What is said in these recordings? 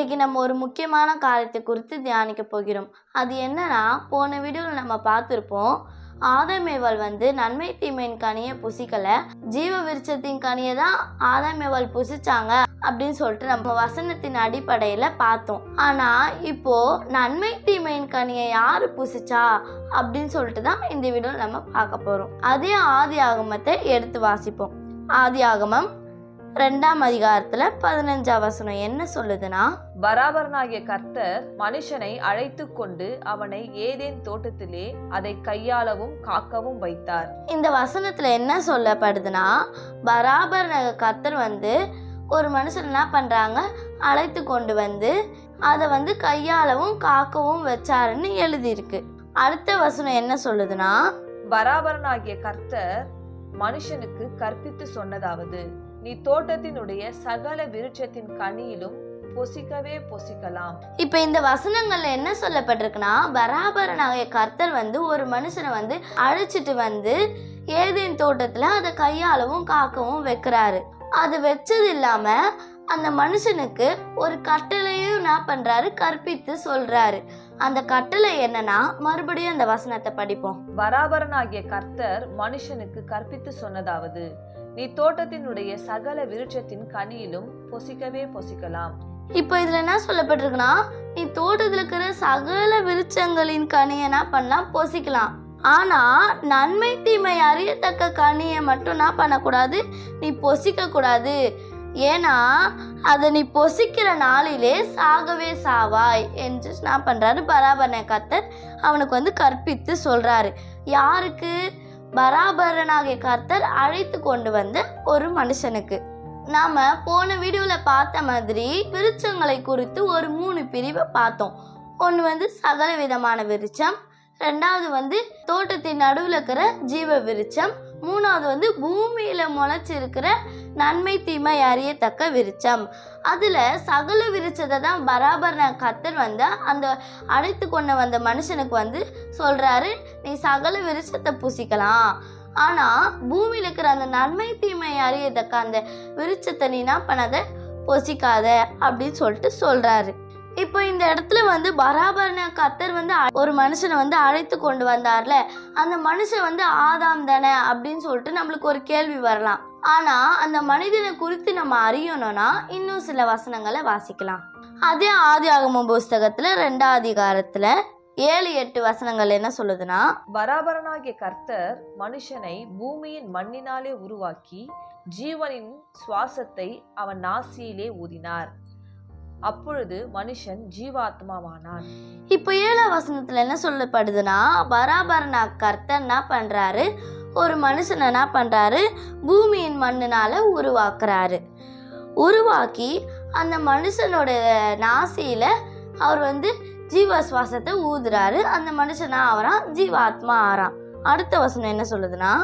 இன்னைக்கு நம்ம ஒரு முக்கியமான காரியத்தை குறித்து தியானிக்க போகிறோம். அது என்னன்னா, போன வீடியோவில் நம்ம பார்த்துருப்போம். ஆதாம் ஏவாள் நன்மை தீமையின் கனியை புசிக்கல, ஜீவ விருட்சத்தின் கனியை தான் ஆதாம் ஏவாள் புசிச்சாங்க அப்படின்னு சொல்லிட்டு நம்ம வசனத்தின் அடிப்படையில பார்த்தோம். ஆனா இப்போ நன்மை தீமையின் கனியை யாரு புசிச்சா அப்படின்னு சொல்லிட்டு தான் இந்த வீடியோவில் நம்ம பார்க்க போறோம். அதே ஆதி ஆகமத்தை எடுத்து வாசிப்போம். ஆதி ஆகமம் 2ஆம் அதிகாரத்துல 15ஆம் வசனம் என்ன சொல்லுதுன்னா, பராபரனாகிய கர்த்தர் மனுஷனை அழைத்து கொண்டு அவனை ஏதேன் தோட்டத்திலே அதை கையாளவும் காக்கவும் வைத்தார். இந்த வசனத்துல என்ன சொல்லப்படுதுன்னா, பராபரனாகிய கர்த்தர் ஒரு மனுஷன் என்ன பண்றாங்க, அழைத்து கொண்டு அதை கையாளவும் காக்கவும் வச்சாருன்னு எழுதியிருக்கு. அடுத்த வசனம் என்ன சொல்லுதுன்னா, பராபரனாகிய கர்த்தர் மனுஷனுக்கு கற்பித்து சொன்னதாவது, நீ தோட்டத்தினுடைய சகல விருட்சத்தின் கனியிலும் பொசிக்கவே பொசிக்கலாம். இப்ப இந்த வசனங்கள்ல என்ன சொல்லப்பட்டிருக்குன்னா, பராபரனாகிய கர்த்தர் ஒரு மனுஷனை அழைச்சிட்டு ஏதேன் தோட்டத்துல அதை கையாளவும் காக்கவும் வைக்கிறாரு. அது வச்சது இல்லாம அந்த மனுஷனுக்கு ஒரு கட்டளையும் என்ன பண்றாரு, கற்பித்து சொல்றாரு. அந்த கட்டளை என்னன்னா, மறுபடியும் அந்த வசனத்தை படிப்போம். பராபரனாகிய கர்த்தர் மனுஷனுக்கு கற்பித்து சொன்னதாவது, நீ தோட்டத்தினுடைய சகல விருட்சத்தின் கனியிலும் பொசிக்கவே பொசிக்கலாம். இப்போ இதுல என்ன சொல்லப்பட்டிருக்குன்னா, நீ தோட்டத்துல இருக்கிற சகல விருட்சங்களின் கனியை என்ன பண்ணலாம், பொசிக்கலாம். ஆனா நன்மை தீமை அறியத்தக்க கனியை மட்டும் என்ன பண்ணக்கூடாது, நீ பொசிக்க கூடாது. ஏன்னா அதை நீ பொசிக்கிற நாளிலே சாகவே சாவாய் என்று என்ன பண்றாரு, பராபரனாகிய கர்த்தர் அவனுக்கு கற்பித்து சொல்றாரு. யாருக்கு? பராபரனாகிய கர்த்தர் அழைத்து கொண்டு வந்த ஒரு மனுஷனுக்கு. நாம போன வீடியோல பார்த்த மாதிரி விருட்சங்களை குறித்து ஒரு 3 பிரிவை பார்த்தோம். ஒன்று சகல விதமான விருட்சம், ரெண்டாவது தோட்டத்தின் நடுவில் இருக்கிற ஜீவ விருட்சம், மூணாவது பூமியில முளைச்சிருக்கிற நன்மை தீமை அறியத்தக்க விருட்சம். அதுல சகல விருட்சத்தை தான் பராபரனாகிய கர்த்தர் அந்த அழைத்து கொண்டு வந்த மனுஷனுக்கு சொல்றாரு, நீ சகல விருட்சத்தை புசிக்கலாம். ஆனா பூமியில இருக்கிற அந்த நன்மை தீமை அறியத்தக்க அந்த விருட்சத்தை நீ என்ன பண்ணாத, பொசிக்காத அப்படின்னு சொல்லிட்டு சொல்றாரு. இப்போ இந்த இடத்துல பராபரனாகிய கர்த்தர் ஒரு மனுஷனை அழைத்து கொண்டு வந்தார்ல, அந்த மனுஷன் ஆதாம் தானே அப்படின்னு சொல்லிட்டு நம்மளுக்கு ஒரு கேள்வி வரலாம். ஆனா அந்த மனிதனை குறித்து நம்ம அறியணும்னா இன்னும் சில வசனங்களை வாசிக்கலாம். அதே ஆதி ஆகமம் புஸ்தகத்துல 2ஆம் அதிகாரத்துல 7-8 வசனங்கள் என்ன சொல்லுதுன்னா, பராபரனாகிய கர்த்தர் மனுஷனை பூமியின் மண்ணினாலே உருவாக்கி ஜீவனின் சுவாசத்தை அவன் நாசியிலே ஊதினார். அப்பொழுது மனுஷன் ஜீவாத்மாவானான். இப்போ 7ஆம் வசனத்துல என்ன சொல்லப்படுதுன்னா, பராபரனாகிய கர்த்தர் என்ன பண்றாரு, ஒரு மனுஷனை என்ன பண்றாரு, பூமியின் மண்ணினால உருவாக்குறாரு. உருவாக்கி அந்த மனுஷனோட நாசியில அவர் ஜீவ சுவாசத்தை ஊதுறாரு. அந்த மனுஷனா ஆவறான், ஜீவாத்மா ஆறான். அடுத்த வசனம் என்ன சொல்லுதுன்னா,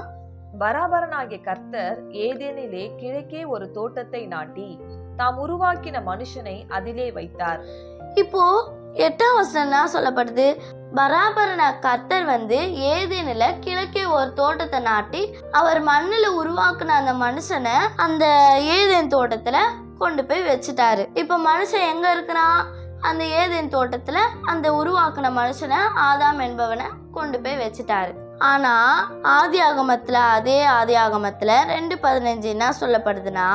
பராபரனாகிய கர்த்தர் ஏதேனிலே கிழக்கே ஒரு தோட்டத்தை நாட்டி தாம் உருவாக்கின மனுஷனை அதிலே வைத்தார். இப்போ 8ஆம் வசனம் சொல்லப்படுது, பராபரனாகிய கர்த்தர் ஏதேனில கிழக்கே ஒரு தோட்டத்தை நாட்டி அவர் மண்ணில் உருவாக்குன அந்த மனுஷனை அந்த ஏதேன் தோட்டத்துல கொண்டு போய் வச்சுட்டாரு. இப்போ மனுஷன் எங்க இருக்கிறான், அந்த ஏதேன் தோட்டத்துல அந்த உருவாக்குன மனுஷனை ஆதாம் என்பவனை கொண்டு போய் வச்சுட்டாரு. ஆனா ஆதி ஆகமத்துல, அதே ஆதி ஆகமத்துல 2:15 என்ன சொல்லப்படுதுன்னா,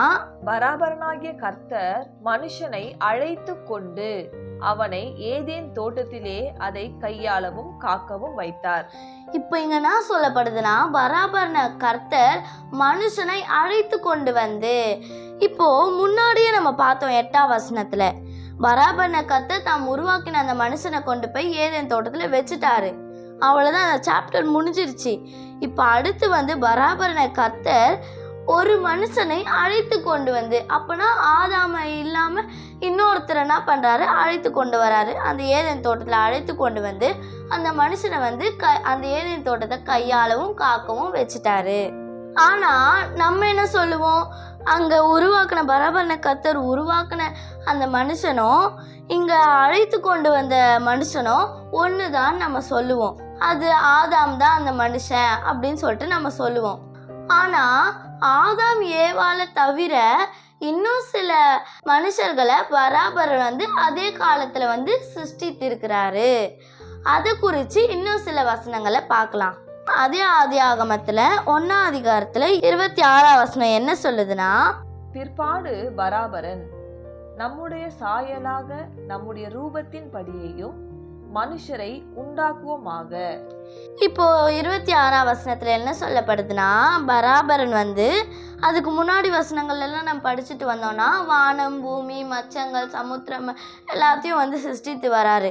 பராபரனாகிய கர்த்தர் மனுஷனை அழைத்து கொண்டு அவனை ஏதேன் தோட்டத்திலே அதை கையாளவும் காக்கவும் வைத்தார். இப்போ இங்க என்ன சொல்லப்படுதுன்னா, பராபரனாகிய கர்த்தர் மனுஷனை அழைத்து கொண்டு இப்போ முன்னாடியே நம்ம பார்த்தோம் 8ஆம் வசனத்துல, பராபரனாகிய கர்த்தர் தாம் உருவாக்கின அந்த மனுஷனை கொண்டு போய் ஏதேன் தோட்டத்துல வச்சுட்டாரு. அவ்வளோதான், அந்த சாப்டர் முடிஞ்சிருச்சு. இப்போ அடுத்து பராபரனாகிய கர்த்தர் ஒரு மனுஷனை அழைத்து கொண்டு அப்போனா ஆதாம இல்லாம இன்னொருத்தர் என்ன பண்றாரு, அழைத்து கொண்டு வராரு. அந்த ஏதேன் தோட்டத்துல அழைத்து கொண்டு அந்த மனுஷனை அந்த ஏதேன் தோட்டத்தை கையாளவும் காக்கவும் வச்சுட்டாரு. ஆனா நம்ம என்ன சொல்லுவோம், அங்க உருவாக்குன பராபரனாகிய கர்த்தர் உருவாக்குன அந்த மனுஷனும் இங்க அழைத்து கொண்டு வந்த மனுஷனும் ஒண்ணுதான் நம்ம சொல்லுவோம். அது ஆதாம் தான் அந்த மனுஷன் அப்படின்னு சொல்லிட்டு நம்ம சொல்லுவோம். ஆனா ஆதாம் ஏவாளை தவிர இன்னும் சில மனுஷர்களை பராபரன் வந்து அதே காலத்துல வந்து சிருஷ்டித்திருக்கிறாரு. அதை குறித்து இன்னும் சில வசனங்களை பார்க்கலாம். அதே ஆதியாகமத்துல 1ஆம் அதிகாரத்துல 26ஆம் வசனம் என்ன சொல்லுதுன்னா, பிற்பாடு பராபரன் நம்முடைய சாயலாக நம்முடைய ரூபத்தின் படியையும் மனுஷரை உண்டாக்குவோமாக. இப்போ 26ஆம் வசனத்துல என்ன சொல்லப்படுதுன்னா, பராபரன் வந்து அதுக்கு முன்னாடி வசனங்கள் எல்லாம் நம்ம படிச்சுட்டு வந்தோம்னா வானம், பூமி, மச்சங்கள், சமுத்திரம் எல்லாத்தையும் வந்து சிருஷ்டித்து வராரு.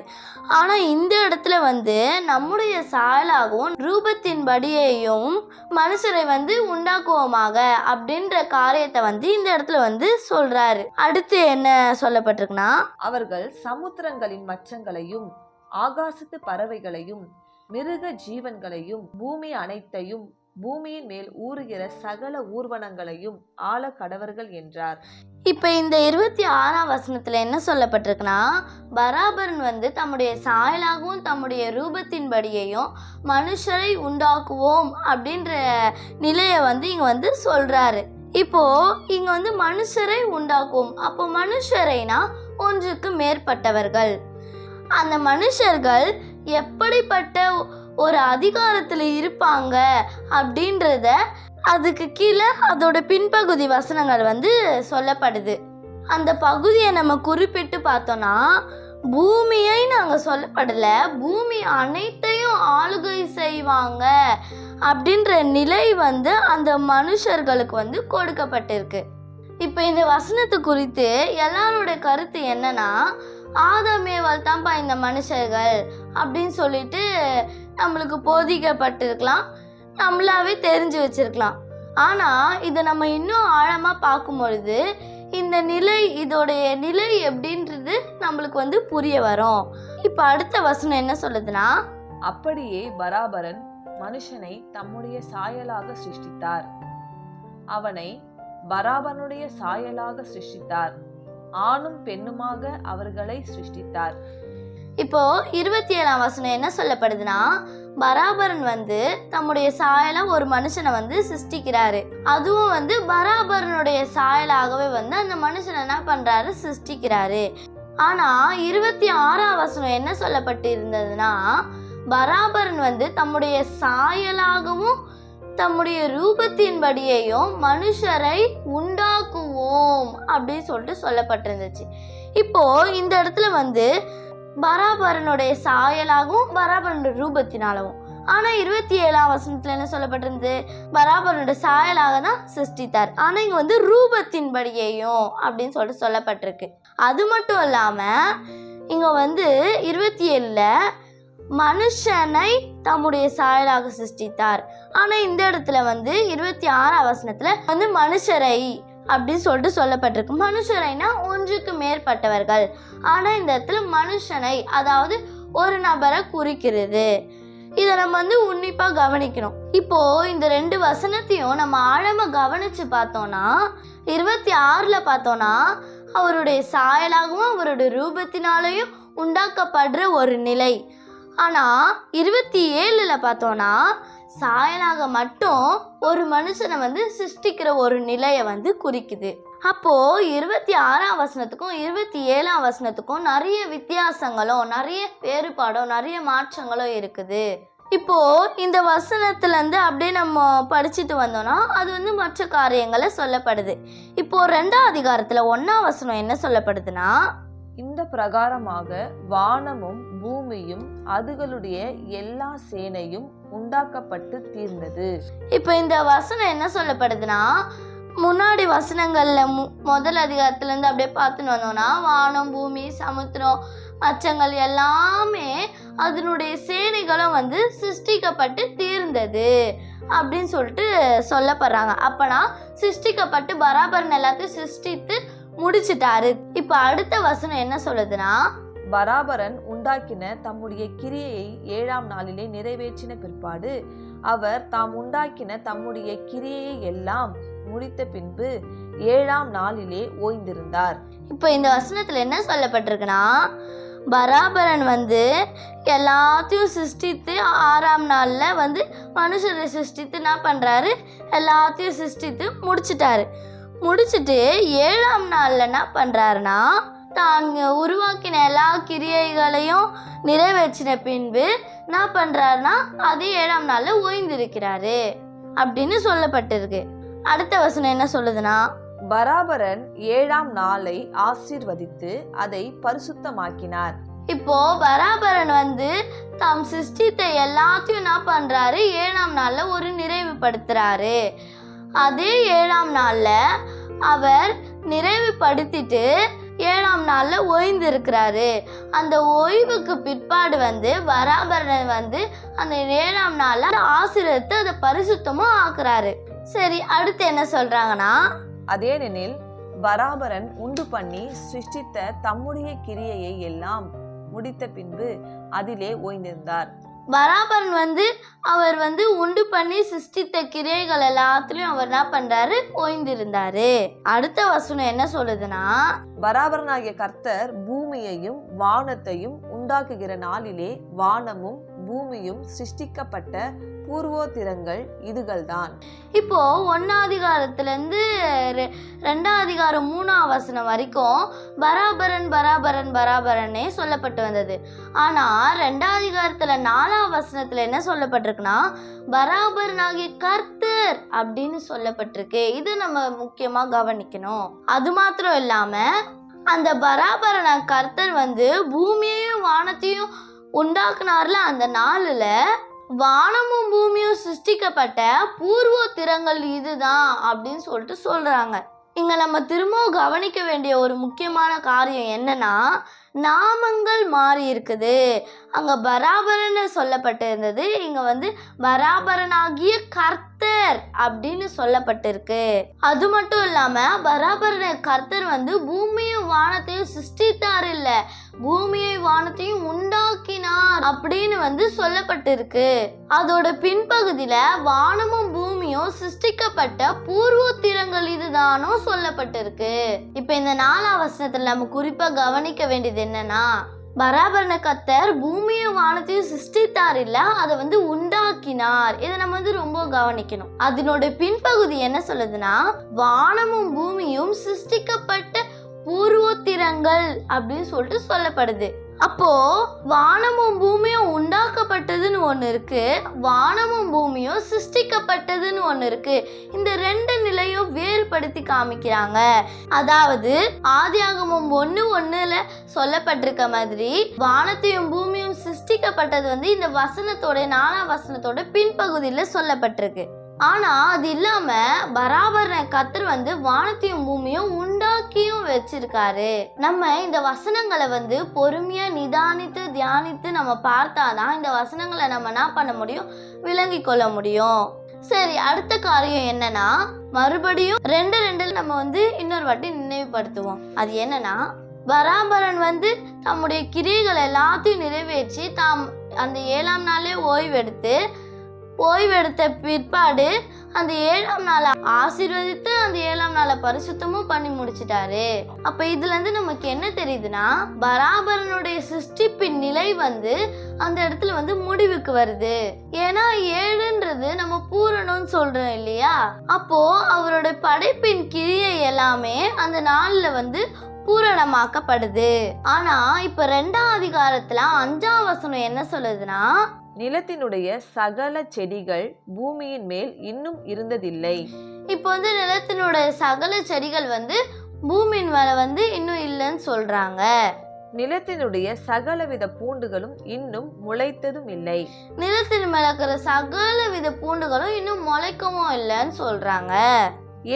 ஆனால் இந்த இடத்துல வந்து நம்முடைய சாயலாகவும் ரூபத்தின்படியையும் மனுஷரை வந்து உண்டாக்குவோமாக அப்படின்ற காரியத்தை வந்து இந்த இடத்துல வந்து சொல்றாரு. அடுத்து என்ன சொல்லப்பட்டிருக்குன்னா, அவர்கள் சமுத்திரங்களின் மச்சங்களையும் ஆகாசத்து பறவைகளையும் மிருக ஜீவன்களையும் பூமி அனைத்தையும் பூமியின் மேல் ஊறுகிற சகல ஊர்வனங்களையும் ஆள கடவர்கள் என்றார். இப்போ இந்த 26ஆம் வசனத்துல என்ன சொல்லப்பட்டிருக்குன்னா, பராபரன் வந்து தம்முடைய சாயலாகவும் தம்முடைய ரூபத்தின்படியையும் மனுஷரை உண்டாக்குவோம் அப்படின்ற நிலையை வந்து இங்க வந்து சொல்றாரு. இப்போ இங்க வந்து மனுஷரை உண்டாக்குவோம். அப்போ மனுஷரைனா ஒன்றுக்கு மேற்பட்டவர்கள். அந்த மனுஷர்கள் எப்படிப்பட்ட ஒரு அதிகாரத்தில் இருப்பாங்க அப்படின்றத அதுக்கு கீழே அதோட பின்பகுதி வசனங்கள் வந்து சொல்லப்படுது. அந்த பகுதியை நம்ம குறிப்பிட்டு பார்த்தோன்னா, பூமியை நாங்கள் சொல்லப்படலை, பூமி அனைத்தையும் ஆளுகை செய்வாங்க அப்படின்ற நிலை வந்து அந்த மனுஷர்களுக்கு வந்து கொடுக்கப்பட்டிருக்கு. இப்போ இந்த வசனத்தை குறித்து எல்லாரோட கருத்து என்னன்னா, ஆதாமேவால் தான்ப்பா இந்த மனுஷர்கள் அப்படின்னு சொல்லிட்டு நம்மளுக்கு போதிக்கப்பட்டிருக்கலாம், நம்மளாவே தெரிஞ்சு வச்சிருக்கலாம். ஆனால் இதை நம்ம இன்னும் ஆழமாக பார்க்கும் பொழுது இந்த நிலை, இதோடைய நிலை எப்படின்றது நம்மளுக்கு வந்து புரிய வரும். இப்போ அடுத்த வசனம் என்ன சொல்லுதுன்னா, அப்படியே பராபரன் மனுஷனை தம்முடைய சாயலாக சிருஷ்டித்தார், அவனை பராபனுடைய சாயலாக சிருஷ்டித்தார், ஆணும் பெண்ணுமாக அவர்களை சிருஷ்டித்தார். இப்போ 27ஆம் வசனம் என்ன சொல்லப்படுதுன்னா, பராபரன் வந்து தம்முடைய சாயலா ஒரு மனுஷனை வந்து சிருஷ்டிக்கிறாரு. அதுவும் வந்து பராபரனுடைய சாயலாகவே வந்து அந்த மனுஷனை என்ன பண்றாரு, சிருஷ்டிக்கிறாரு. ஆனா 26ஆம் வசனம் என்ன சொல்லப்பட்டு இருந்ததுன்னா, பராபரன் வந்து தம்முடைய சாயலாகவும் தம்முடைய ரூபத்தின்படியையும் மனுஷரை உண்டாக்குவோம் அப்படின்னு சொல்லிட்டு சொல்லப்பட்டிருந்துச்சு. இப்போ இந்த இடத்துல வந்து பராபரனுடைய சாயலாகவும் பராபரனுடைய ரூபத்தினாலவும். ஆனா 27ஆம் வசனத்துல என்ன சொல்லப்பட்டிருந்தது, பராபரனுடைய சாயலாக தான் சிருஷ்டித்தார். ஆனா இங்க வந்து ரூபத்தின்படியையும் அப்படின்னு சொல்லிட்டு சொல்லப்பட்டிருக்கு. அது மட்டும் இல்லாம இங்க வந்து 27ல மனுஷனை தம்முடைய சாயலாக சிருஷ்டித்தார். ஆனா இந்த இடத்துல வந்து 26ஆம் வசனத்துல வந்து மனுஷரை அப்படின்னு சொல்லிட்டு சொல்லப்பட்டிருக்கு. மனுஷரைனா ஒன்றுக்கு மேற்பட்டவர்கள். ஆனா இந்த இடத்துல மனுஷனை, அதாவது ஒரு நபரை குறிக்கிறது. இதை நம்ம வந்து உன்னிப்பா கவனிக்கணும். இப்போ இந்த 2 வசனத்தையும் நம்ம ஆழமா கவனிச்சு பார்த்தோம்னா, 26ல பார்த்தோம்னா அவருடைய சாயலாகவும் அவருடைய ரூபத்தினாலையும் உண்டாக்கப்படுற ஒரு நிலை. ஆனால் 27ல் பார்த்தோன்னா சாயலாக மட்டும் ஒரு மனுஷனை வந்து சிருஷ்டிக்கிற ஒரு நிலையை வந்து குறிக்குது. அப்போது 26ஆம் வசனத்துக்கும் 27ஆம் வசனத்துக்கும் நிறைய வித்தியாசங்களும் நிறைய வேறுபாடும் நிறைய மாற்றங்களும் இருக்குது. இப்போது இந்த வசனத்துலேருந்து அப்படியே நம்ம படிச்சுட்டு வந்தோம்னா அது வந்து மற்ற காரியங்களை சொல்லப்படுது. இப்போது 2ஆம் அதிகாரத்தில் 1ஆம் வசனம் என்ன சொல்லப்படுதுன்னா, இந்த பிரகாரமாக வானமும் பூமியும் அதுகளுடைய எல்லா சேனையும் உண்டாக்கப்பட்டு தீர்ந்தது. இப்போ இந்த வசனம் என்ன சொல்லப்படுதுன்னா, முன்னாடி வசனங்கள்ல முதல் அதிகாரத்துலேருந்து அப்படியே பார்த்துன்னு வந்தோம்னா வானம், பூமி, சமுத்திரம், மச்சங்கள் எல்லாமே அதனுடைய சேனைகளும் வந்து சிருஷ்டிக்கப்பட்டு தீர்ந்தது அப்படின்னு சொல்லிட்டு சொல்லப்படுறாங்க. அப்பனா சிருஷ்டிக்கப்பட்டு பராபரன் எல்லாத்தையும் சிருஷ்டித்து முடிச்சிட்டாரு. இப்ப அடுத்த வசனம் என்ன சொல்லுதுன்னா, பராபரன் உண்டாக்கின தம்முடைய கிரியையை 7ஆம் நாளிலே நிறைவேற்றின பிற்பாடு அவர் தாம் உண்டாக்கின தம்முடைய கிரியையை எல்லாம் முடித்த பின்பு 7ஆம் நாளிலே ஓய்ந்திருந்தார். இப்போ இந்த வசனத்துல என்ன சொல்லப்பட்டிருக்குன்னா, பராபரன் வந்து எல்லாத்தையும் சிருஷ்டித்து 6ஆம் நாளில் வந்து மனுஷரை சிருஷ்டித்து என்ன பண்ணுறாரு, எல்லாத்தையும் சிருஷ்டித்து முடிச்சிட்டாரு. முடிச்சிட்டு 7ஆம் நாள்ல என்ன பண்றாருன்னா தான் உருவாக்கின எல்லா கிரியைகளையும் நிறைவேற்றின பின்பு என்ன பண்றாருன்னா அதே 7ஆம் நாள்ல ஓய்ந்திருக்கிறாரு அப்படின்னு சொல்லப்பட்டிருக்கு. அடுத்த வசனம் என்ன சொல்லுதுன்னா, பராபரன் 7ஆம் நாளை ஆசீர்வதித்து அதை பரிசுத்தமாக்கினார். இப்போ பராபரன் தாம் சிருஷ்டித்த எல்லாத்தையும் என்ன பண்றாரு, 7ஆம் நாள்ல ஒரு நிறைவுபடுத்துறாரு. அதே 7ஆம் நாள்ல அவர் நிறைவுபடுத்திட்டு 7ஆம் நாள்ல ஓய்ந்திருக்கிறாரு. அந்த ஓய்வுக்கு பிற்பாடு பராபரன் அந்த 7ஆம் நாள்ல ஆசீர்வதித்து அதை பரிசுத்தமும் ஆக்குறாரு. சரி, அடுத்து என்ன சொல்றாங்கன்னா, அதேனெனில் பராபரன் உண்டு பண்ணி சிருஷ்டித்த தம்முடைய கிரியையை எல்லாம் முடித்த பின்பு அதிலே ஓய்ந்திருந்தார். பராபரன் அவர் உண்டு பண்ணி சிருஷ்டித்த கிரியைகள் எல்லாத்துலயும் அவர் என்ன பண்றாரு, ஓய்ந்திருந்தாரு. அடுத்த வசனம் என்ன சொல்லுதுன்னா, பராபரனாகிய கர்த்தர் பூமியையும் வானத்தையும் உண்டாக்குகிற நாளிலே வானமும் பூமியும் சிருஷ்டிக்கப்பட்ட பூர்வோத்திரங்கள் இதுகள்தான். இப்போ 1ஆம் அதிகாரத்திலிருந்து 2ஆம் அதிகாரம் 3ஆம் வசனம் வரைக்கும் பராபரன் பராபரன் பராபரனே சொல்லப்பட்டு வந்தது. ஆனா 2ஆம் அதிகாரத்துல 4ஆம் வசனத்துல என்ன சொல்லப்பட்டிருக்குன்னா, பராபரனாகிய கர்த்தர் அப்படின்னு சொல்லப்பட்டிருக்கு. இது நம்ம முக்கியமா கவனிக்கணும். அது மாத்திரம் இல்லாம அந்த பராபரன கர்த்தர் பூமியையும் வானத்தையும் உண்டாக்குனார்ல, அந்த நாளில் வானமும் பூமியும் சிருஷ்டிக்கப்பட்ட பூர்வோத்திரங்கள் இதுதான் அப்படின்னு சொல்றாங்க. இங்க நம்ம திரும்பவும் கவனிக்க வேண்டிய ஒரு முக்கியமான காரியம் என்னன்னா, நாமங்கள் மாறி இருக்குது. அங்க பராபரன்னு சொல்லப்பட்டிருந்தது, இங்க பராபரனாகிய கர்த்தர் அப்படின்னு சொல்லப்பட்டிருக்கு. அது மட்டும் இல்லாம பராபரன கர்த்தர் பூமியும் வானத்தையும் சிருஷ்டித்தார் இல்ல, பூமியை வானத்தையும் உண்டாக்கினார் அப்படின்னு சொல்லப்பட்டிருக்கு. அதோட பின்பகுதியில வானமும் பூமியும் சிருஷ்டிக்கப்பட்ட பூர்வோத்திரங்கள் இதுதானோ சொல்லப்பட்டிருக்கு. இப்ப இந்த 4ஆம் வசனத்துல நம்ம குறிப்பா கவனிக்க வேண்டியது என்னன்னா, பராபரன கர்த்தர் பூமியும் வானத்தையும் சிருஷ்டித்தார் இல்ல, அதை உண்டாக்கினார். இதை நம்ம ரொம்ப கவனிக்கணும். அதனோட பின்பகுதி என்ன சொல்லுதுன்னா, வானமும் பூமியும் சிருஷ்டிக்கப்பட்ட பூர்வோத்திரங்கள் அப்படின்னு சொல்லிட்டு சொல்லப்படுது. அப்போ வானமும் பூமியும் உண்டாக்கப்பட்டதுன்னு ஒன்று இருக்கு, வானமும் பூமியும் சிருஷ்டிக்கப்பட்டதுன்னு ஒன்று இருக்கு. இந்த 2 நிலையும் வேறுபடுத்தி காமிக்கிறாங்க. அதாவது ஆதியாகமம் 1:1 சொல்லப்பட்டிருக்க மாதிரி வானத்தையும் பூமியும் சிருஷ்டிக்கப்பட்டது இந்த வசனத்தோட 4ஆம் வசனத்தோட பின்பகுதியில் சொல்லப்பட்டிருக்கு. ஆனா அது இல்லாம பராபரன கர்த்தர் வானத்தையும் பூமியும் உண்டாக்கியும் வச்சிருக்காரு. நம்ம இந்த வசனங்களை பொறுமையா நிதானித்து தியானித்து நம்ம பார்த்தாதான் இந்த வசனங்களை நம்ம என்ன பண்ண முடியும், விளங்கி கொள்ள முடியும். சரி, அடுத்த காரியம் என்னன்னா, மறுபடியும் 2:2 நம்ம இன்னொரு வாட்டி நினைவுபடுத்துவோம். அது என்னன்னா, பராபரன் தம்முடைய கிரியைகள் எல்லாத்தையும் நிறைவேற்றி தாம் அந்த 7ஆம் நாளே ஓய்வெடுத்த பிற்பாடு அந்த 7ஆம் நாளை ஆசீர்வதித்து அந்த 7ஆம் நாளை பரிசுத்தமும் பண்ணி முடிச்சிட்டாரு. அப்ப இதுல இருந்து நமக்கு என்ன தெரியுதுன்னா, பராபரனுடைய சிருஷ்டிப்பின் நிலை அந்த இடத்துல முடிவுக்கு வருது. ஏன்னா 7ன்றது நம்ம பூரணம்னு சொல்றோம் இல்லையா, அப்போ அவரோட படைப்பின் கிரியை எல்லாமே அந்த நாள்ல பூரணமாக்கப்படுது. ஆனா இப்ப 2ஆம் அதிகாரத்துல 5ஆம் வசனம் என்ன சொல்லுதுன்னா, நிலத்தினுடைய சகல செடிகள் பூமியின் மேல் இன்னும் இருந்ததில்லை. இப்போ நிலத்தினுடைய சகல செடிகள் பூமியின் மேல இன்னும் இல்லைன்னு சொல்றாங்க. நிலத்தினுடைய சகலவித பூண்டுகளும் இன்னும் முளைத்ததும் இல்லை. நிலத்தின் மேல இருக்கிற சகலவித பூண்டுகளும் இன்னும் முளைக்கவும் இல்லைன்னு சொல்றாங்க.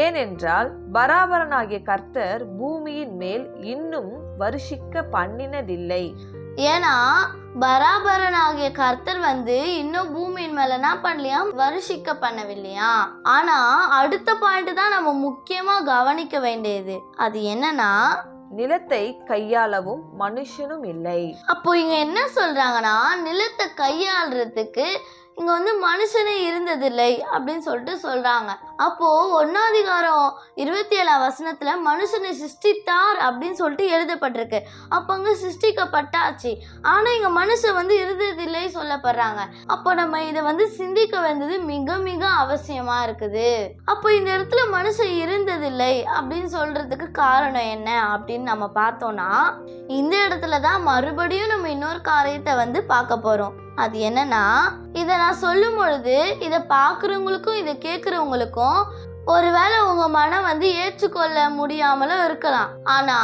ஏனென்றால் பராபரனாகிய கர்த்தர் பூமியின் மேல் இன்னும் வருஷிக்க பண்ணினதில்லை. ஏன்னா பராபரனாகிய கர்த்தர் இன்னும் பூமியின் மேல என்ன பண்ணலையாம், வருஷிக்க பண்ணவில்லையா. ஆனா அடுத்த பாயிண்ட் தான் நம்ம முக்கியமா கவனிக்க வேண்டியது. அது என்னன்னா, நிலத்தை கையாளவும் மனுஷனும் இல்லை. அப்போ இங்க என்ன சொல்றாங்கன்னா, நிலத்தை கையாளுறதுக்கு இங்க வந்து மனுஷனே இருந்ததில்லை அப்படின்னு சொல்லிட்டு சொல்றாங்க. அப்போ 1 மனுஷனை சிருஷ்டித்தார் அப்படின்னு சொல்லிட்டு எழுதப்பட்டிருக்கு. அப்ப அங்க சிருஷ்டிக்கப்பட்டாச்சு. ஆனா இங்க மனுஷன் வந்து இருந்ததில்லை சொல்லப்படுறாங்க. அப்போ நம்ம இதை வந்து சிந்திக்க வேண்டியது மிக மிக அவசியமா இருக்குது. அப்போ இந்த இடத்துல மனுஷன் இருந்ததில்லை அப்படின்னு சொல்றதுக்கு காரணம் என்ன அப்படின்னு நம்ம பார்த்தோம்னா, இந்த இடத்துல தான் மறுபடியும் நம்ம இன்னொரு காரியத்தை வந்து பார்க்க போறோம். அது என்னன்னா, இதை நான் சொல்லும் பொழுது இதை பார்க்குறவங்களுக்கும் இதை கேட்குறவங்களுக்கும் ஒருவேளை உங்க மனம் வந்து ஏற்றுக்கொள்ள முடியாமலும் இருக்கலாம். ஆனா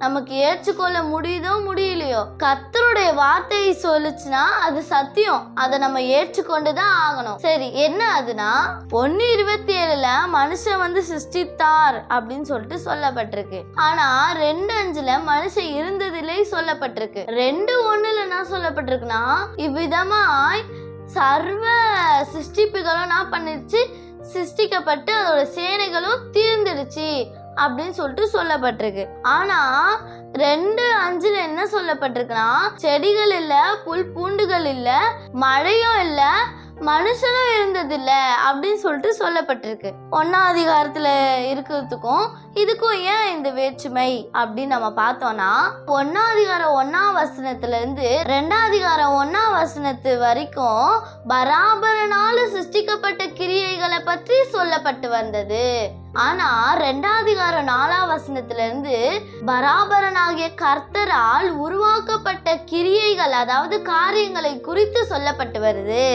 நமக்கு ஏற்றுக்கொள்ள முடியுதோ முடியலையோ, கர்த்தருடைய வார்த்தையை சொல்லுச்சுன்னா அது சத்தியம். அதை நம்ம ஏற்றுக்கொண்டுதான் ஆகணும். சரி, என்ன அதுனா 1:27 மனுஷன் வந்து சிருஷ்டித்தார் அப்படின்னு சொல்லிட்டு சொல்லப்பட்டிருக்கு. ஆனா 2:5 மனுஷன் இருந்ததில்லை சொல்லப்பட்டிருக்கு. 2:1 என்ன சொல்லப்பட்டிருக்குன்னா, இவ்விதமாய் சர்வ சிருஷ்டிப்புகளும் நான் பண்ணிருச்சு, சிருஷ்டிக்கப்பட்டு அதோட சேனைகளும் தீர்ந்துடுச்சு அப்படின்னு சொல்லிட்டு சொல்லப்பட்டிருக்கு. ஆனா 2:5 என்ன சொல்லப்பட்டிருக்குன்னா, செடிகள் இல்ல, புல் பூண்டுகள் இல்ல, மழையும் இல்ல, மனுஷனும் இருந்ததில்ல அப்படின்னு சொல்லிட்டு சொல்லப்பட்டிருக்கு. 1ஆம் அதிகாரத்துல இருக்கிறதுக்கும் இதுக்கும் ஏன் இந்த வேற்றுமை அப்படின்னு நம்ம பார்த்தோம்னா, 1ஆம் அதிகாரம் 1ஆம் வசனத்துல இருந்து 2ஆம் அதிகாரம் 1ஆம் வசனத்து வரைக்கும் பராபரனால சிருஷ்டிக்கப்பட்ட கிரியைகளை பற்றி சொல்லப்பட்டு வந்தது. ஆனா 2ஆம் அதிகாரம் 4ஆம் வசனத்துல இருந்து பராபரனாகிய கர்த்தரால் உருவாக்கப்பட்ட கிரியைகள், அதாவது காரியங்களை குறித்து சொல்லப்பட்டு வருது.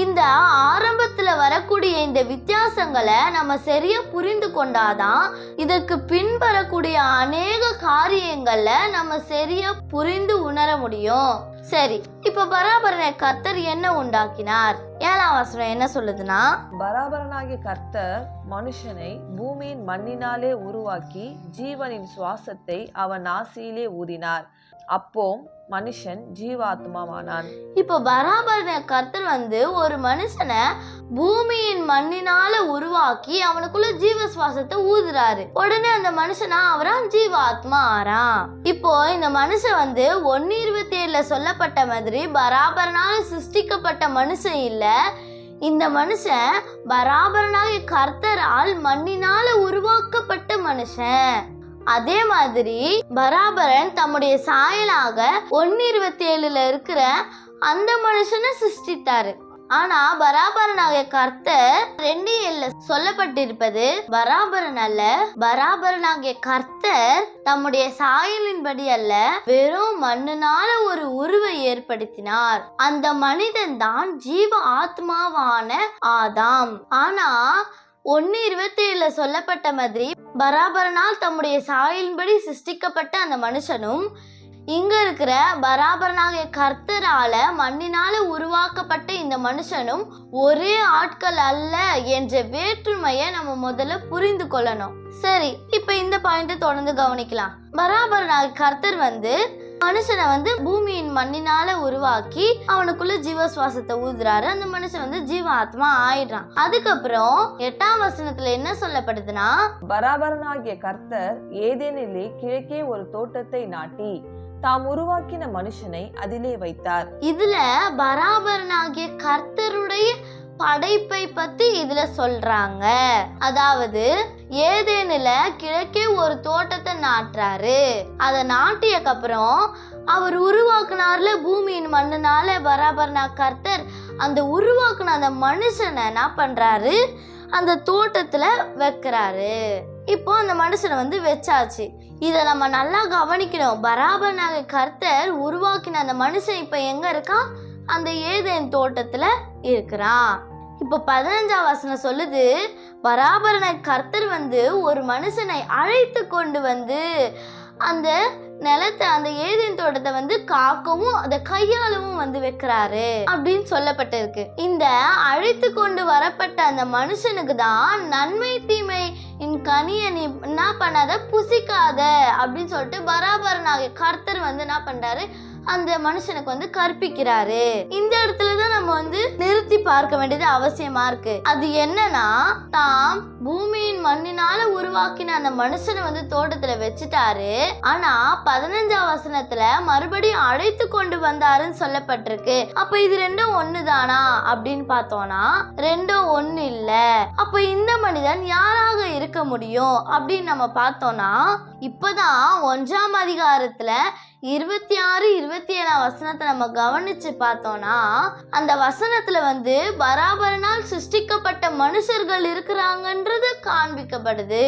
இந்த ஆரம்பத்துல வரக்கூடிய இந்த வித்தியாசங்களை நம்ம சரியா புரிந்து கொண்டாதான் இதற்கு பின்வரக்கூடிய அநேக காரியங்கள்ல நம்ம சரியா புரிந்து உணர முடியும். சரி, இப்ப பராபரனை கர்த்தர் என்ன உண்டாக்கினார்? 7ஆம் வசனம் என்ன சொல்லுதுன்னா, பராபரனாகிய கர்த்தர் மனுஷனை பூமியின் மண்ணினாலே உருவாக்கி ஜீவனின் சுவாசத்தை அவன் நாசியிலே ஊதினார். அப்போ மனுஷன் ஜீவாத்மாவானான். இப்போ பராபரனை கர்த்தர் வந்து ஒரு மனுஷனை பூமியின் மண்ணினால உருவாக்கி அவனுக்குள்ள ஜீவ சுவாசத்தை ஊதுறாரு. உடனே அந்த மனுஷனா அவரான் ஜீவாத்மா ஆறான். இப்போ இந்த மனுஷன் வந்து 1:27 சொல்லப்பட்ட மாதிரி பராபரனால சிருஷ்டிக்கப்பட்ட மனுஷன் இல்ல. இந்த மனுஷன் பராபரனாகிய கர்த்தரால் மண்ணினால உருவாக்கப்பட்ட மனுஷன். அதே மாதிரி பராபரன் தம்முடைய சாயலாக 1:27 இருக்கிற அந்த மனுஷனை சிருஷ்டித்தாரு. ஆனா பராபரனாகிய கர்த்தர் 2:7 சொல்லப்பட்டிருப்பது பராபரன் அல்ல, பராபரனாகிய கர்த்தர் தம்முடைய சாயலின்படி அல்ல, வெறும் மண்ணினால ஒரு உருவை ஏற்படுத்தினார். அந்த மனிதன் தான் ஜீவ ஆத்மாவான ஆதாம். ஆனா 1:27 சொல்லப்பட்ட மாதிரி பராபரனால் தம்முடைய சாயலின்படி சிருஷ்டிக்கப்பட்ட அந்த மனுஷனும் இங்க இருக்கிற பராபரனாகிய கர்த்தரால மண்ணினால உருவாக்கப்பட்ட இந்த மனுஷனும் ஒரே ஆட்கள் அல்ல என்ற வேற்றுமையை நம்ம முதல்ல புரிந்து கொள்ளணும். சரி, இப்ப இந்த பாயிண்ட தொடர்ந்து கவனிக்கலாம். பராபரனாகிய கர்த்தர் வந்து மனுஷனை வந்து பூமியின் மண்ணினால உருவாக்கி அவனுக்குள்ள ஜீவ சுவாசத்தை ஊதுறாரு. அந்த மனுஷன் வந்து ஜீவ ஆத்மா ஆயிடுறான். அதுக்கப்புறம் 8ஆம் வசனத்துல என்ன சொல்லப்படுதுன்னா, பராபரனாகிய கர்த்தர் ஏதேனிலே கிழக்கே ஒரு தோட்டத்தை நாட்டி தாம் உருவாக்கின மனுஷனை அதிலே வைத்தார். இதுல பராபரனாகிய கர்த்தருடைய படைப்பை பத்தி இதுல சொல்றாங்க. அதாவது ஏதேனில கிழக்கே ஒரு தோட்டத்தை நாட்டுறாரு. அதை நாட்டியக்கு அப்புறம் அவர் உருவாக்குனார்ல பூமியின் மண்ணுனால பராபரனா கர்த்தர் அந்த உருவாக்குன அந்த மனுஷனை என்ன பண்றாரு, அந்த தோட்டத்துல வைக்கிறாரு. இப்போ அந்த மனுஷனை வந்து வச்சாச்சு. இதை நம்ம நல்லா கவனிக்கணும். பராபரனாக கர்த்தர் உருவாக்கின அந்த மனுஷன் இப்ப எங்க இருக்கான்? அந்த ஏதேன் தோட்டத்துல இருக்கிறான். இப்போ 15ஆம் வசனம் சொல்லுது, பராபரனை கர்த்தர் வந்து ஒரு மனுஷனை அழைத்து கொண்டு வந்து அந்த நிலத்தை, அந்த ஏதேன் தோட்டத்தை வந்து காக்கவும் அதை கையாளவும் வந்து வைக்கிறாரு அப்படின்னு சொல்லப்பட்டிருக்கு. இந்த அழைத்து கொண்டு வரப்பட்ட அந்த மனுஷனுக்கு தான் நன்மை தீமை கனியை நீ என்ன பண்ணாத, புசிக்காத அப்படின்னு சொல்லிட்டு பராபரனாகிய கர்த்தர் வந்து என்ன பண்றாரு, அந்த மனுஷனுக்கு வந்து கற்பிக்கிறாரு. இந்த இடத்துலதான் நம்ம வந்து நிறுத்தி பார்க்க வேண்டியது அவசியமா இருக்கு. அது என்னன்னா, தாம் பூமியின் மண்ணினால உருவாக்கின அந்த மனுஷனை வந்து தோட்டத்துல வச்சுட்டாரு. ஆனா 15ஆம் வசனத்துல மறுபடியும் அழைத்து கொண்டு வந்தாருன்னு சொல்லப்பட்டிருக்கு. அப்ப இது ரெண்டும் ஒண்ணுதானா அப்படின்னு பார்த்தோம்னா ரெண்டும் ஒண்ணு இல்ல. அப்ப இந்த மனிதன் யாராக இருக்க முடியும் அப்படின்னு நம்ம பார்த்தோம்னா, இப்பதான் 1ஆம் அதிகாரத்துல 26, 27ஆம் வசனத்தை நம்ம கவனிச்சு பார்த்தோம்னா, அந்த வசனத்துல வந்து பராபரனால் சிருஷ்டிக்கப்பட்ட மனுஷர்கள் இருக்கிறாங்கன்றது காண்பிக்கப்படுது.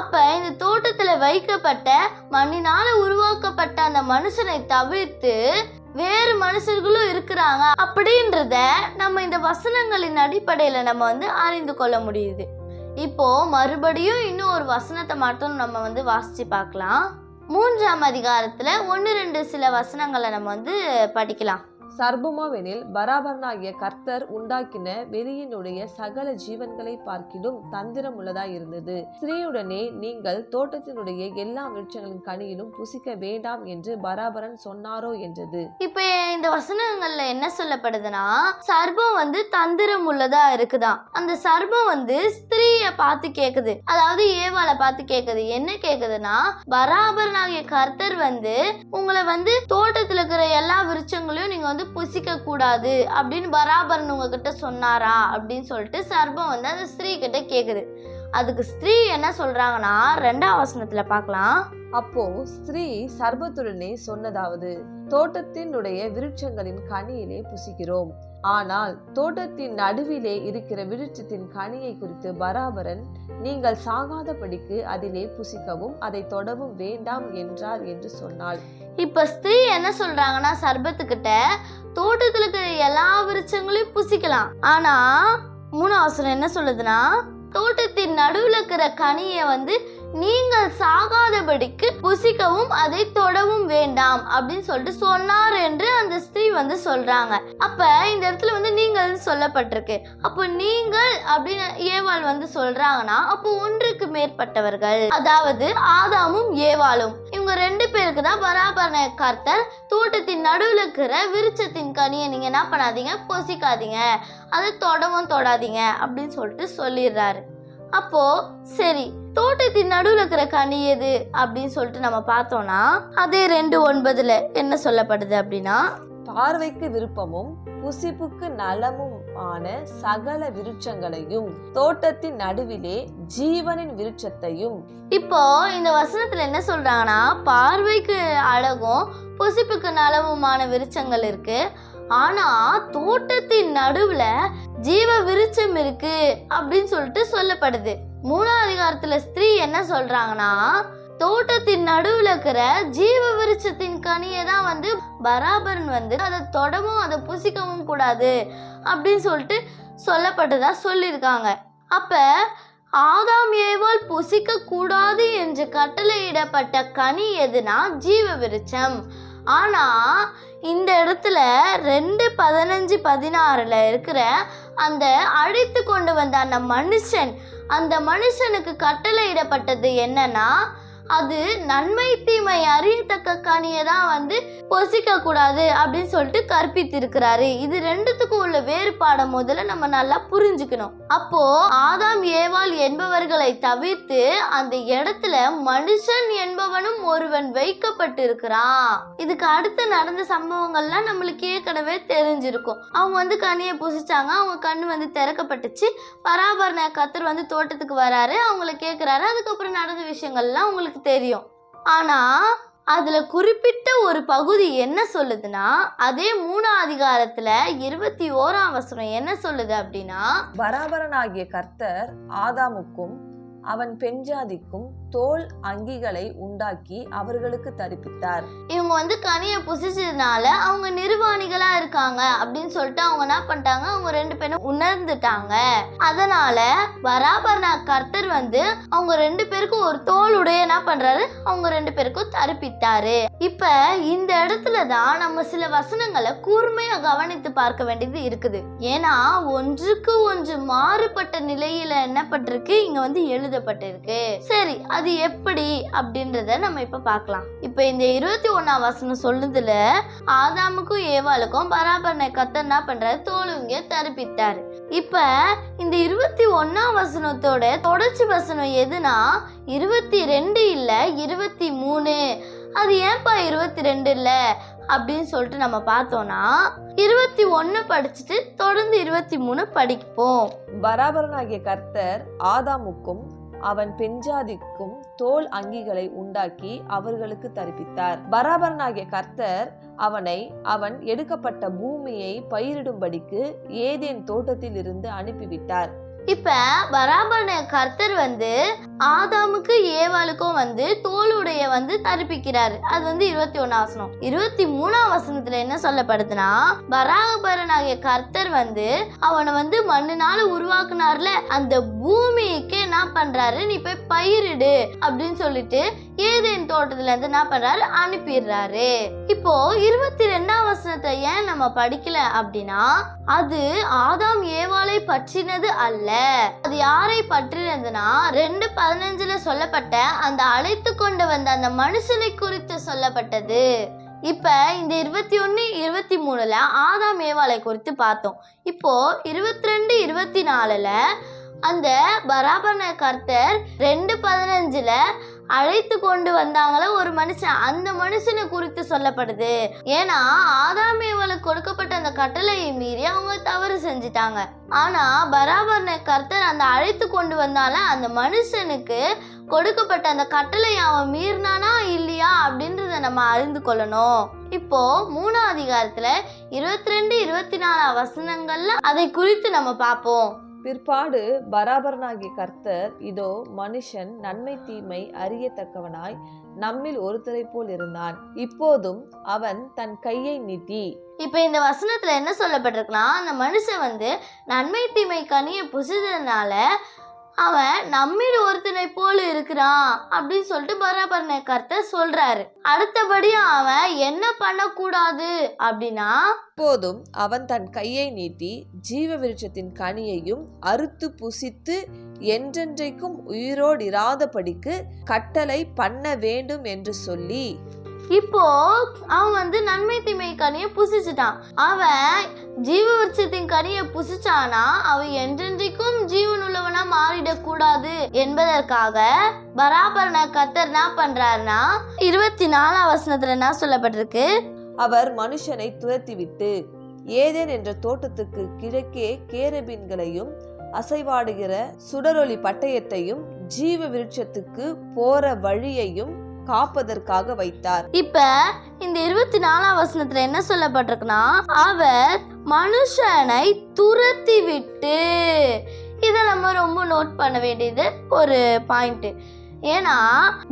அப்ப இந்த தோட்டத்துல வைக்கப்பட்ட மண்ணினால உருவாக்கப்பட்ட அந்த மனுஷனை தவிர்த்து வேறு மனுஷர்களும் இருக்கிறாங்க அப்படின்றத நம்ம இந்த வசனங்களின் அடிப்படையில நம்ம வந்து அறிந்து கொள்ள முடியுது. இப்போ மறுபடியும் இன்னும் ஒரு வசனத்தை மட்டும் நம்ம வந்து வாசிச்சு பார்க்கலாம். 3ஆம் அதிகாரத்துல 1-2 சில வசனங்களை நம்ம வந்து படிக்கலாம். சர்பமோவெனில் பராபரனாகிய கர்த்தர் உண்டாக்கின வெளியினுடைய சகல ஜீவன்களை பார்க்கிலும் தந்திரம் உள்ளதாய் இருந்தது. ஸ்திரீயுடனே நீங்கள் தோட்டத்தினுடைய எல்லா விருட்சங்களின் கனியிலும் புசிக்க வேண்டாம் என்று பராபரன் சொன்னாரோ என்றது. இப்ப இந்த வசனங்கள்ல என்ன சொல்லப்படுதுன்னா, சர்பம் வந்து தந்திரம் உள்ளதா இருக்குதான். அந்த சர்பம் வந்து ஸ்திரீய பார்த்து கேக்குது, அதாவது ஏவாளை பார்த்து கேக்குது. என்ன கேக்குதுன்னா, பராபரனாகிய கர்த்தர் வந்து உங்களை வந்து தோட்டத்துல இருக்கிற எல்லா விருட்சங்களையும் நீங்க வந்து புசிக்க கூடாது அப்படின்னு பராபரன் உங்ககிட்ட சொன்னாரா அப்படின்னு சொல்லிட்டு சர்பம் வந்து அந்த ஸ்திரீ கிட்ட கேக்குது. அதுக்கு ஸ்திரீ என்ன சொல்றாங்கன்னா 2ஆம் வசனத்துல பார்க்கலாம். அப்போ ஸ்திரீ சர்பத்துடனே சொன்னதாவது, தோட்டத்தினுடைய விருட்சங்களின் கனியிலே புசிக்கிறோம். ஆனால் தோட்டத்தின் நடுவிலே இருக்கிற விருட்சத்தின் கனியை குறித்து பராபரன் நீங்கள் சாகாதபடிக்கு அதிலே புசிக்கவும் அதை தொடவும் வேண்டாம் என்றார் என்று சொன்னாள். இப்ப ஸ்திரீ என்ன சொல்றாங்கன்னா சர்பத்துக்கிட்ட, தோட்டத்துல இருக்கிற எல்லா விருட்சங்களையும் புசிக்கலாம், ஆனா 3ஆம் வசனம் என்ன சொல்லுதுன்னா, தோட்டத்தின் நடுவுல இருக்கிற கனியை வந்து நீங்கள் சாகாதபடிக்கு புசிக்கவும் அதை தொடவும் வேண்டாம் அப்படின்னு சொல்லிட்டு சொன்னார் என்று அந்த ஸ்திரீ வந்து சொல்றாங்க. அப்ப இந்த இடத்துல வந்து நீங்கள் சொல்லப்பட்டிருக்கு. அப்போ நீங்கள் அப்படின்னு ஏவாள் வந்து சொல்றாங்கன்னா, அப்போ ஒன்றுக்கு மேற்பட்டவர்கள், அதாவது ஆதாமும் ஏவாளும், இவங்க 2 பேருக்கு தான் பராபரன கர்த்தர் தோட்டத்தின் நடுவில் இருக்கிற விருட்சத்தின் கனியை நீங்க என்ன பண்ணாதீங்க, பொசிக்காதீங்க, அதை தொடவும் தொடாதீங்க அப்படின்னு சொல்லிட்டு சொல்லிடுறாரு. அப்போ சரி, தோட்டத்தின் நடுவில் இருக்கிற கனி எது அப்படின்னு சொல்லிட்டு நம்ம பார்த்தோம்னா, அதே 2:9 என்ன சொல்லப்படுது அப்படின்னா, பார்வைக்கு விருப்பமும் புசிப்புக்கு நலமும் ஆன சகல விருட்சங்களையும் தோட்டத்தின் நடுவிலே ஜீவனின் விருட்சத்தையும். இப்போ இந்த வசனத்துல என்ன சொல்றாங்கன்னா, பார்வைக்கு அழகும் புசிப்புக்கு நலவுமான விருட்சங்கள் இருக்கு, ஆனா தோட்டத்தின் நடுவுல ஜீவ விருட்சம் இருக்கு அப்படின்னு சொல்லிட்டு சொல்லப்படுது. 3ஆம் அதிகாரத்துல ஸ்திரீ என்ன சொல்றாங்கன்னா, தோட்டத்தின் நடுவுல இருக்கிற ஜீவ விருட்சத்தின் கனியை தான் வந்து பராபரன் வந்து அதை தொடவும் அதை புசிக்கவும் கூடாது அப்படின்னு சொல்லிட்டு சொல்லப்பட்டதா சொல்லியிருக்காங்க. அப்ப ஆதாம் ஏவாள் புசிக்க கூடாது என்று கட்டளையிடப்பட்ட கனி எதுனா ஜீவ விருட்சம். ஆனா இந்த இடத்துல 2:15-16 இருக்கிற அந்த அழைத்து கொண்டு வந்த அந்த மனுஷனுக்கு கட்டளையிடப்பட்டது என்னன்னா, அது நன்மை தீமை அறியத்தக்க கனியை தான் வந்து பொசிக்க கூடாது அப்படின்னு சொல்லிட்டு கற்பித்திருக்கிறாரு. இது ரெண்டுத்துக்கும் உள்ள வேறுபாடை முதல்ல நம்ம நல்லா புரிஞ்சுக்கணும். அப்போ ஆதாம் ஏவாள் என்பவர்களை தவிர்த்து அந்த இடத்துல மனுஷன் என்பவனும் ஒருவன் வைக்கப்பட்டிருக்கிறான். இதுக்கு அடுத்து நடந்த சம்பவங்கள்லாம் நம்மளுக்கு ஏற்கனவே தெரிஞ்சிருக்கும். அவங்க வந்து கனியை புசிச்சாங்க, அவங்க கண்ணு வந்து திறக்கப்பட்டுச்சு, பராபரன கர்த்தர் வந்து தோட்டத்துக்கு வராரு, அவங்கள கேட்கிறாரு, அதுக்கப்புறம் நடந்த விஷயங்கள்லாம் உங்களுக்கு தெரியும். ஆனா அதுல குறிப்பிட்ட ஒரு பகுதி என்ன சொல்லுதுன்னா, அதே 3ஆம் அதிகாரத்துல 21ஆம் வசனம் என்ன சொல்லுது அப்படின்னா, பராபரனாகிய கர்த்தர் ஆதாமுக்கும் அவன் பெண்ஜாதிக்கும் தோல் அங்கிகளை உண்டாக்கி அவர்களுக்கு தரிப்பித்தார். இவங்க வந்து கனியை புசிச்சதுனால அவங்க நிர்வாணிகளா இருக்காங்க அப்படின்னு சொல்லிட்டு அவங்க என்ன பண்ணிட்டாங்க, அவங்க 2 பேரும் உணர்ந்துட்டாங்க. அதனால பராபரன கர்த்தர் வந்து அவங்க 2 பேருக்கும் ஒரு தோல் உடைய என்ன பண்றாரு, அவங்க 2 பேருக்கும் தரிப்பித்தாரு. இப்ப இந்த இடத்துலதான் நம்ம சில வசனங்களை கூர்மையா கவனித்து பார்க்க வேண்டியது இருக்குது. ஏன்னா ஒன்றுக்கு ஒன்று மாறுபட்ட நிலையில என்ன பட்டிருக்கு, இங்க வந்து எழுதப்பட்டிருக்கு. சரி, அது எப்படி அப்படின்றத நம்ம இப்ப பார்க்கலாம். இப்ப இந்த 21ஆம் வசனம் சொல்லுதுல, ஆதாமுக்கும் ஏவாளுக்கும் பராபரனை கர்த்தர் என்ன பண்றாரு, தோலுங்க தரிப்பித்தாரு. இப்ப இந்த 21ஆம் வசனத்தோட தொடர்ச்சி வசனம் எதுனா 22 இல்ல 23. அது ஏன்பா 22 இல்ல அப்படின்னு சொல்லிட்டு நம்ம பார்த்தோம்னா 21 படிச்சுட்டு தொடர்ந்து 23 படிப்போம். பராபரனாகிய கர்த்தர் ஆதாமுக்கும் அவன் பெண்ஜாதிக்கும் தோல் அங்கிகளை உண்டாக்கி அவர்களுக்கு தரிப்பித்தார். பராபரனாகிய கர்த்தர் அவன் எடுக்கப்பட்ட பூமியை பயிரிடும்படிக்கு ஏதேன் தோட்டத்தில் இருந்து அனுப்பிவிட்டார். இப்ப பராபரன கர்த்தர் ஆதாமுக்கு ஏவாளுக்கும் தோளுடைய தரிப்பிக்கிறாரு. அது 21ஆம் வசனம். 23ஆம் வசனத்துல என்ன சொல்லப்படுதுன்னா, பராபரனாகிய கர்த்தர் அவனை மண்ணுனால உருவாக்குனார்ல, அந்த பூமிக்கு என்ன பண்றாரு, நீ போய் பயிரிடு அப்படின்னு சொல்லிட்டு ஏதேன் தோட்டத்துல இருந்து என்ன பண்றாரு, அனுப்பிடுறாரு. இப்போ 22ஆம் வசனத்தை ஏன் நம்ம படிக்கல அப்படின்னா, அது ஆதாம் ஏவாளை பற்றினது அல்ல. அது யாரை பற்றினதுன்னா 2:15 சொல்லப்பட்ட அந்த அழைத்து கொண்டு வந்த அந்த மனுஷனை குறித்து சொல்லப்பட்டது. இப்ப இந்த 21, 23ல ஆதாம் ஏவாளை குறித்து பார்த்தோம். இப்போ 22, 24ல அந்த பராபரன கர்த்தர் 2:15 அழைத்து கொண்டு வந்தாங்கள ஒரு மனுஷன், அந்த மனுஷனை குறித்து சொல்லப்படுது. ஏன்னா ஆதாம் ஏவாளுக்கு கொடுக்கப்பட்ட அந்த கட்டளையை மீறி அவங்க தவறு செஞ்சிட்டாங்க. ஆனா பராபரன கர்த்தர் அந்த அழைத்து கொண்டு வந்தால அந்த மனுஷனுக்கு கொடுக்கப்பட்ட அந்த கட்டளை அவன் மீறினானா இல்லையா அப்படின்றத நம்ம அறிந்து கொள்ளணும். இப்போ 3ஆம் அதிகாரத்துல 22, 24 வசனங்கள்ல அதை குறித்து நம்ம பார்ப்போம். பிற்பாடு பராபரனாகிய கர்த்தர், இதோ மனுஷன் நன்மை தீமை அறியத்தக்கவனாய் நம்மில் ஒருத்தரை போல் இருந்தான். இப்போதும் அவன் தன் கையை நீட்டி. இப்ப இந்த வசனத்துல என்ன சொல்லப்பட்டிருக்குன்னா, அந்த மனுஷன் நன்மை தீமை கனியை புசிச்சதுனால அவன் நம்மில் ஒருத்தனை போல இருக்கிறான் அப்படின்னு சொல்லிட்டு பராபரன கர்த்தர் சொல்றாரு. அடுத்தபடியா அவன் என்ன பண்ணக்கூடாது அப்படின்னா, இப்போதும் அவன் தன் கையை நீட்டி ஜீவ விருட்சத்தின் கனியையும் அறுத்து புசித்து என்றென்றைக்கும் உயிரோடு இராதபடிக்கு கட்டளை பண்ண வேண்டும் என்று சொல்லி, இப்போ அவன் நன்மை தீமை கனியை புசிச்சுட்டான். அவன் ஜீவ விருட்சத்தின் கனியை புசிச்சானா அவன் என்றென்றைக்கும் ஜீவன் உள்ளவனா மாறிடக்கூடாது என்பதற்காக பராபரன கர்த்தர் என்ன பண்றாருன்னா 24ஆம் வசனத்துல என்ன சொல்லப்பட்டிருக்கு, அவர் மனுஷனை துரத்திவிட்டு ஏதேன் என்ற தோட்டத்துக்கு கிழக்கே கேரபீன்களையும் அசைவாடுகிற சுடரொளி பட்டயத்தையும் ஜீவ விருட்சத்துக்கு போற வழியையும் காப்பதற்காக வைத்தார். இப்ப இந்த 24ஆம் வசனத்துல என்ன சொல்லப்பட்டிருக்குன்னா, அவர் மனுஷனை துரத்தி விட்டு. இத நம்ம ரொம்ப நோட் பண்ண வேண்டியது ஒரு பாயிண்ட். ஏன்னா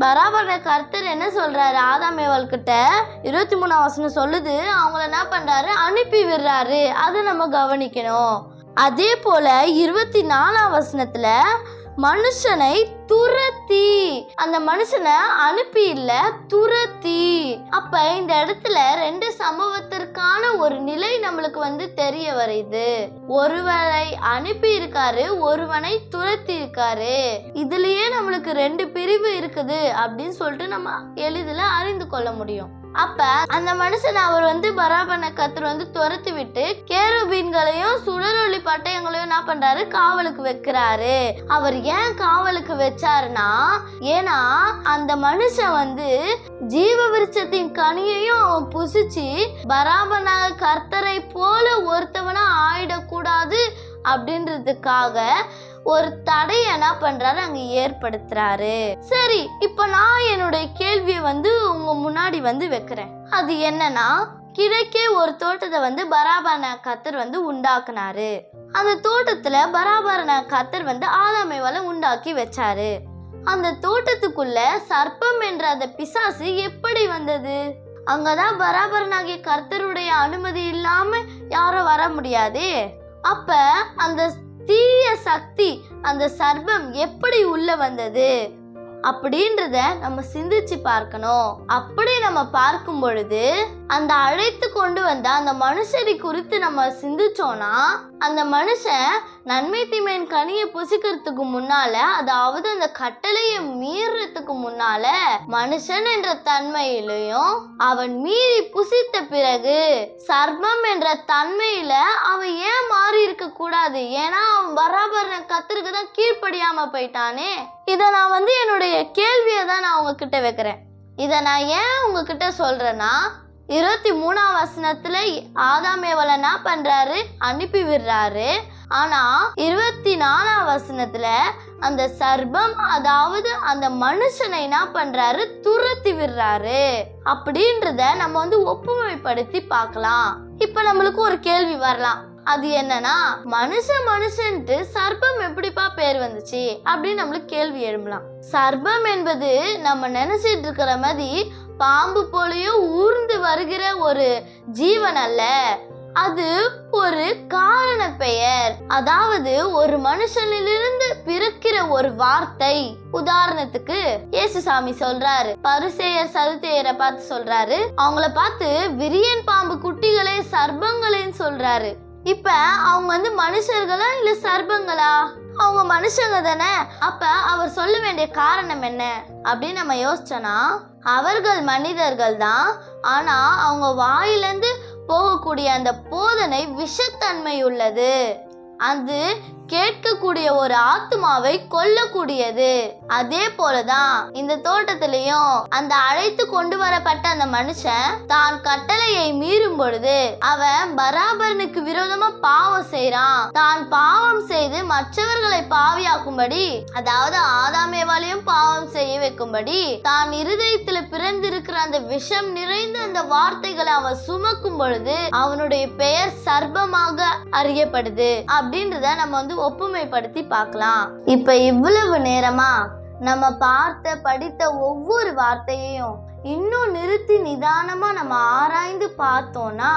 பராபரன கர்த்தர் என்ன சொல்றாரு, ஆதாம் ஏவாள் கிட்ட 23ஆம் வசனம் சொல்லுது, அவங்கள என்ன பண்றாரு, அனுப்பி விடுறாரு. அதை நம்ம கவனிக்கணும். அதே போல 24ஆம் வசனத்துல மனுஷனை துரத்தி, அந்த மனுஷனை அனுப்பி இல்ல துரத்தி. அப்ப இந்த இடத்துல 2 சம்பவத்திற்கான ஒரு நிலை நம்மளுக்கு தெரிய வருது. ஒருவரை அனுப்பி இருக்காரு, ஒருவனை துரத்தி இருக்காரு. இதுலயே நம்மளுக்கு 2 பிரிவு இருக்குது அப்படின்னு சொல்லிட்டு நம்ம எளிதில் அறிந்து கொள்ள முடியும். அப்ப அந்த மனுஷன் அவர் பராபரன கர்த்தர் துரத்தி விட்டு கேருபீன்களையும் சுடரொளி பட்டயங்களையும் என்ன பண்றாரு, காவலுக்கு வைக்கிறாரு. அவர் ஏன் காவலுக்கு வச்சாருன்னா, ஏன்னா அந்த மனுஷன் ஜீவ விருட்சத்தின் கனியையும் அவன் புசிச்சு பராபரனாக கர்த்தரை போல ஒருத்தவனா ஆயிடக்கூடாது அப்படின்றதுக்காக ஒரு தடையை என்ன பண்றாரு, அங்க ஏற்படுத்துறாரு. சரி, இப்ப நான் என்னுடைய கேள்வியை உங்க முன்னாடி வைக்கிறேன். அது என்னன்னா, கிழக்கே ஒரு தோட்டத்தை பராபரன கர்த்தர் உண்டாக்குனாரு. அந்த தோட்டத்துல பராபரன கர்த்தர் ஆதாம் ஏவாளை உண்டாக்கி வச்சாரு. அந்த தோட்டத்துக்குள்ள சர்ப்பம் என்ற அந்த பிசாசு எப்படி வந்தது? அங்கதான் பராபரனாகிய கர்த்தருடைய அனுமதி இல்லாம யாரும் வர முடியாதே. அப்ப அந்த தீய சக்தி, அந்த சர்ப்பம் எப்படி உள்ள வந்தது அப்படின்றத நம்ம சிந்திச்சு பார்க்கணும். அப்படி நம்ம பார்க்கும் பொழுது அந்த அழைத்து கொண்டு வந்த அந்த மனுஷரை குறித்து நம்ம சிந்திச்சோம்னா, அந்த மனுஷன் நன்மை தீமையின் கனியை புசிக்கிறதுக்கு முன்னால, அதாவது அந்த கட்டளையை மீறதுக்கு முன்னால மனுஷன் என்ற தன்மையிலையும் அவன் மீறி புசித்த பிறகு சர்ப்பம் என்ற தன்மையில அவன் ஏன் மாறி இருக்க கூடாது? ஏன்னா அவன் பராபரனை கத்திற்கு தான் கீழ்ப்படியாம போயிட்டானே. இதை நான் என்னுடைய கேள்வியை தான் நான் உங்ககிட்ட வைக்கிறேன். இதை நான் ஏன் உங்ககிட்ட சொல்றேன்னா, 23ஆம் வசனத்துல ஆதாம் ஏவாளை என்ன பண்றாரு? அனுப்பி விடுறாரு. ஆனா 24ஆம் வசனத்துல அந்த சர்ப்பம், அதாவது அந்த மனுஷனை என்ன பண்றாரு? துரத்தி விடுறாரு. அப்படின்றத நம்ம ஒப்புமைப்படுத்தி பார்க்கலாம். இப்ப நம்மளுக்கு ஒரு கேள்வி வரலாம். அது என்னன்னா, மனுஷன்ட்டு சர்ப்பம் எப்படிப்பா பேர் வந்துச்சு அப்படின்னு நம்மளுக்கு கேள்வி எழும்பலாம். சர்ப்பம் என்பது நம்ம நினைச்சிட்டு இருக்கிற மாதிரி பாம்பு போலயோ ஊர்ந்து வருகிற ஒரு ஜீவன் அல்ல. அது ஒரு காரண பெயர். அதாவது ஒரு மனுஷனிலிருந்து பிறக்கிற ஒரு வார்த்தை. உதாரணத்துக்கு இயேசுசாமி சொல்றாரு, பரிசேயர் சதுசேயரை பார்த்து சொல்றாரு, அவங்கள பார்த்து விரியன் பாம்பு குட்டிகளே சர்ப்பங்களேன்னு சொல்றாரு. இப்ப அவங்க மனுஷர்களா இல்ல சர்ப்பங்களா? அவங்க மனுஷங்க தானே. அப்ப அவர் சொல்ல வேண்டிய காரணம் என்ன அப்படின்னு நம்ம யோசிச்சோன்னா, அவர்கள் மனிதர்கள் தான். ஆனா அவங்க வாயிலிருந்து போகக்கூடிய அந்த போதனை விஷத்தன்மை உள்ளது. அது கேட்கக்கூடிய ஒரு ஆத்மாவை கொல்லக்கூடியது. அதே போலதான் இந்த தோட்டத்திலையும் அந்த அழைத்து கொண்டு வரப்பட்ட அந்த மனுஷன் தான் கட்டளையை மீறும் பொழுது அவன் பராபரனுக்கு விரோதமா பாவம் செய்யறான். தான் பாவம் செய்து மற்றவர்களை பாவியாக்கும்படி, அதாவது ஆதாம் ஏவாளையும் பாவம் செய்ய வைக்கும்படி, தான் இருதயத்துல பிறந்திருக்கிற அந்த விஷம் நிறைந்த அந்த வார்த்தைகளை அவன் சுமக்கும் பொழுது அவனுடைய பெயர் சர்ப்பமாக அறியப்படுது. அப்படின்றத நம்ம ஒப்புமைப்படுத்தி பார்க்கலாம். இப்ப இவ்வளவு நேரமா நம்ம படித்த ஒவ்வொரு வார்த்தையையும் இன்னும் நிறுத்தி நிதானமா நம்ம ஆராய்ந்து பார்த்தோம்னா,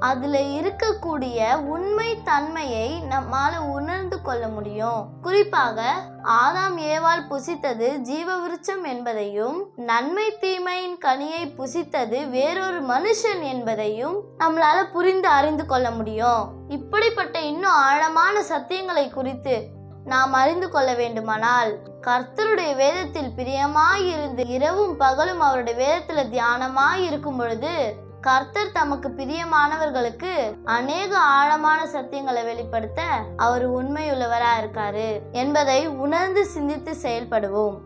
அதுல இருக்கக்கூடிய உண்மை தன்மையை நம்மால உணர்ந்து கொள்ள முடியும். குறிப்பாக ஆதாம் ஏவாள் புசித்தது ஜீவ விருட்சம் என்பதையும், நன்மை தீமையின் கனியை புசித்தது வேறொரு மனுஷன் என்பதையும் நம்மளால புரிந்து அறிந்து கொள்ள முடியும். இப்படிப்பட்ட இன்னும் ஆழமான சத்தியங்களை குறித்து நாம் அறிந்து கொள்ள வேண்டுமானால், கர்த்தருடைய வேதத்தில் பிரியமாயிருந்து இரவும் பகலும் அவருடைய வேதத்துல தியானமாய் இருக்கும் பொழுது கர்த்தர் தமக்கு பிரியமானவர்களுக்கு அநேக ஆழமான சத்தியங்களை வெளிப்படுத்த அவர் உண்மையுள்ளவரா இருக்காரு என்பதை உணர்ந்து சிந்தித்து செயல்படுவோம்.